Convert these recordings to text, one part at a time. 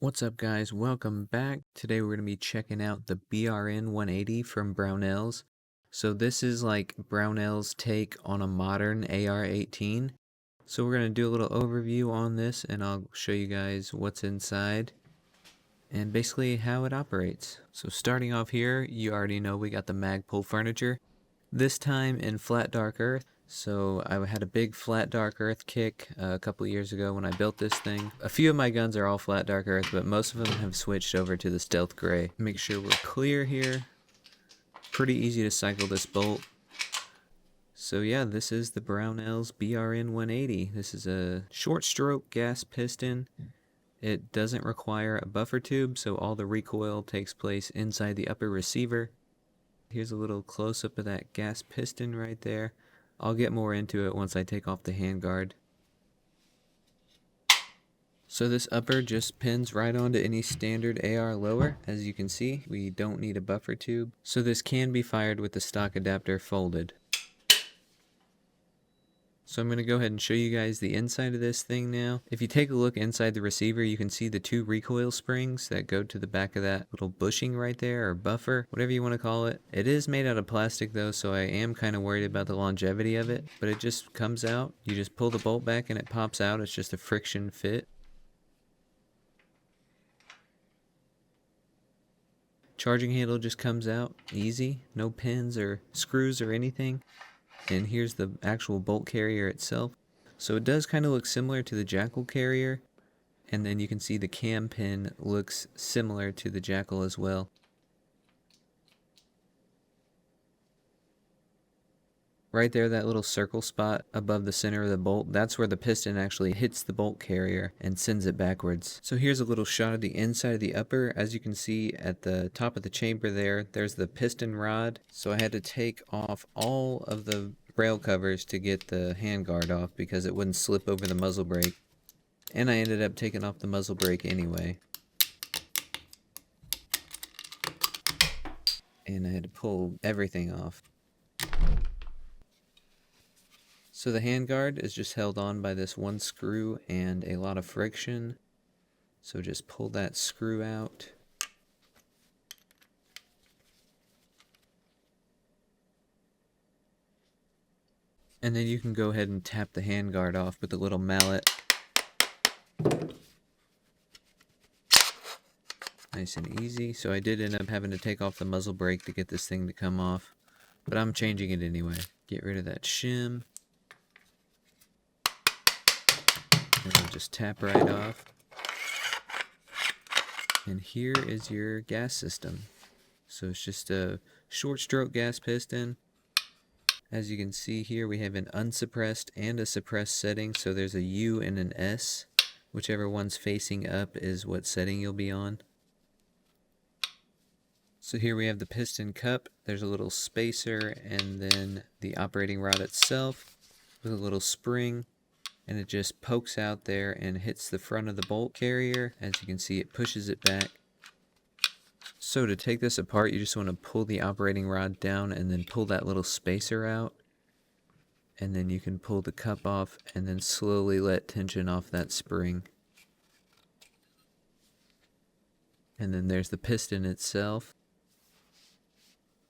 What's up guys, welcome back. Today we're going to be checking out the BRN-180 from Brownells. So this is like Brownells' take on a modern AR-18. So we're going to do a little overview on this and I'll show you guys what's inside and basically how it operates. So starting off here, you already know we got the Magpul furniture. This time in flat dark earth. So I had a big flat dark earth kick a couple years ago when I built this thing. A few of my guns are all flat dark earth, but most of them have switched over to the stealth gray. Make sure we're clear here. Pretty easy to cycle this bolt. So yeah, this is the Brownells BRN-180. This is a short stroke gas piston. It doesn't require a buffer tube, so all the recoil takes place inside the upper receiver. Here's a little close-up of that gas piston right there. I'll get more into it once I take off the handguard. So this upper just pins right onto any standard AR lower. As you can see, we don't need a buffer tube. So this can be fired with the stock adapter folded. So I'm going to go ahead and show you guys the inside of this thing now. If you take a look inside the receiver, you can see the two recoil springs that go to the back of that little bushing right there, or buffer, whatever you want to call it. It is made out of plastic though, so I am kind of worried about the longevity of it, but it just comes out. You just pull the bolt back and it pops out. It's just a friction fit. Charging handle just comes out easy, no pins or screws or anything. And here's the actual bolt carrier itself. So it does kind of look similar to the Jackal carrier. And then you can see the cam pin looks similar to the Jackal as well. Right there, that little circle spot above the center of the bolt, that's where the piston actually hits the bolt carrier and sends it backwards. So here's a little shot of the inside of the upper. As you can see at the top of the chamber there's the piston rod. So I had to take off all of the rail covers to get the handguard off because it wouldn't slip over the muzzle brake. And I ended up taking off the muzzle brake anyway. And I had to pull everything off. So the handguard is just held on by this one screw and a lot of friction. So just pull that screw out. And then you can go ahead and tap the handguard off with a little mallet. Nice and easy. So I did end up having to take off the muzzle brake to get this thing to come off. But I'm changing it anyway. Get rid of that shim. And we'll just tap right off. And here is your gas system. So it's just a short stroke gas piston. As you can see here, we have an unsuppressed and a suppressed setting. So there's a U and an S. Whichever one's facing up is what setting you'll be on. So here we have the piston cup. There's a little spacer and then the operating rod itself with a little spring. And it just pokes out there and hits the front of the bolt carrier. As you can see, it pushes it back. So to take this apart, you just want to pull the operating rod down and then pull that little spacer out. And then you can pull the cup off and then slowly let tension off that spring. And then there's the piston itself.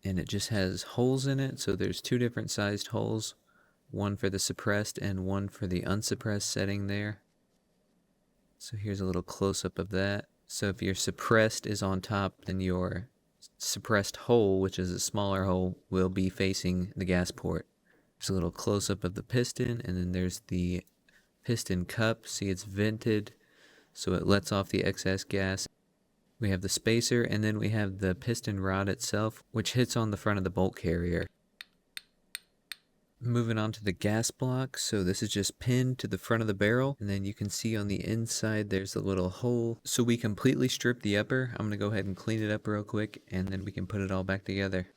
And it just has holes in it, so there's two different sized holes. One for the suppressed and one for the unsuppressed setting there. So here's a little close-up of that. So if your suppressed is on top, then your suppressed hole, which is a smaller hole, will be facing the gas port. There's a little close-up of the piston, and then there's the piston cup. See, it's vented, so it lets off the excess gas. We have the spacer, and then we have the piston rod itself, which hits on the front of the bolt carrier. Moving on to the gas block, so this is just pinned to the front of the barrel, and then you can see on the inside there's a little hole. So we completely stripped the upper. I'm going to go ahead and clean it up real quick, and then we can put it all back together.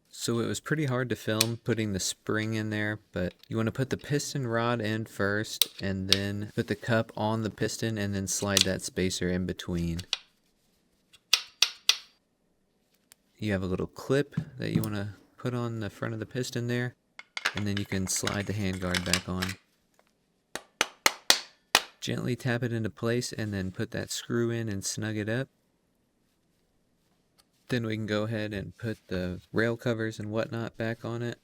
So it was pretty hard to film putting the spring in there, but you want to put the piston rod in first, and then put the cup on the piston, and then slide that spacer in between. You have a little clip that you want to put on the front of the piston there. And then you can slide the handguard back on. Gently tap it into place and then put that screw in and snug it up. Then we can go ahead and put the rail covers and whatnot back on it.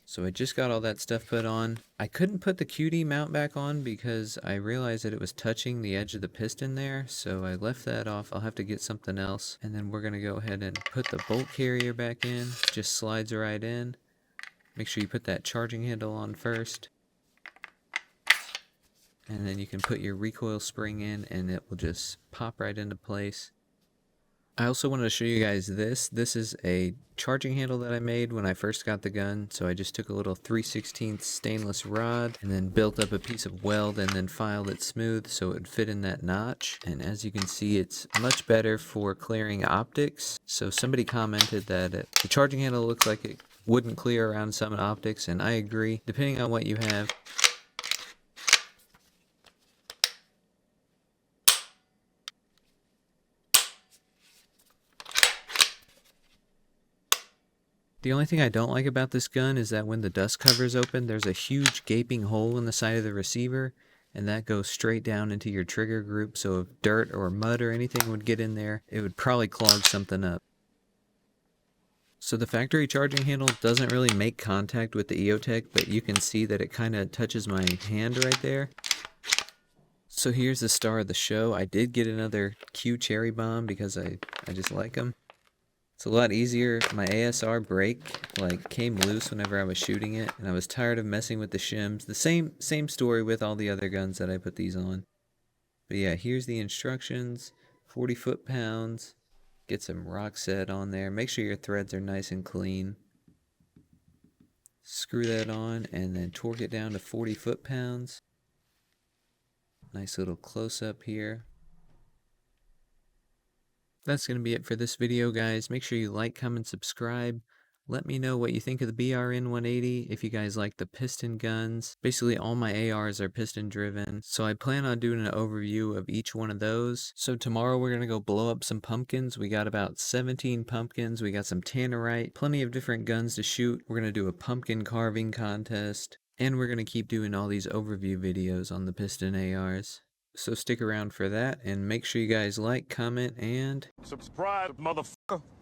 So I just got all that stuff put on. I couldn't put the QD mount back on because I realized that it was touching the edge of the piston there, so I left that off. I'll have to get something else. And then we're going to go ahead and put the bolt carrier back in. Just slides right in. Make sure you put that charging handle on first. And then you can put your recoil spring in and it will just pop right into place. I also wanted to show you guys this. This is a charging handle that I made when I first got the gun. So I just took a little 3/16 stainless rod and then built up a piece of weld and then filed it smooth so it would fit in that notch. And as you can see, it's much better for clearing optics. So somebody commented that the charging handle looks like it wouldn't clear around some optics, and I agree. Depending on what you have. The only thing I don't like about this gun is that when the dust cover is open, there's a huge gaping hole in the side of the receiver, and that goes straight down into your trigger group, so if dirt or mud or anything would get in there, it would probably clog something up. So the factory charging handle doesn't really make contact with the EOTech, but you can see that it kind of touches my hand right there. So here's the star of the show. I did get another Q cherry bomb because I just like them. It's a lot easier. My ASR brake came loose whenever I was shooting it, and I was tired of messing with the shims. The same story with all the other guns that I put these on. But yeah, here's the instructions. 40 foot-pounds. Get some rock set on there. Make sure your threads are nice and clean. Screw that on and then torque it down to 40 foot-pounds. Nice little close-up here. That's going to be it for this video, guys. Make sure you like, comment, subscribe. Let me know what you think of the BRN-180, if you guys like the piston guns. Basically, all my ARs are piston driven, so I plan on doing an overview of each one of those. So tomorrow we're going to go blow up some pumpkins. We got about 17 pumpkins. We got some tannerite, plenty of different guns to shoot. We're going to do a pumpkin carving contest, and we're going to keep doing all these overview videos on the piston ARs. So stick around for that, and make sure you guys like, comment, and subscribe, motherfucker.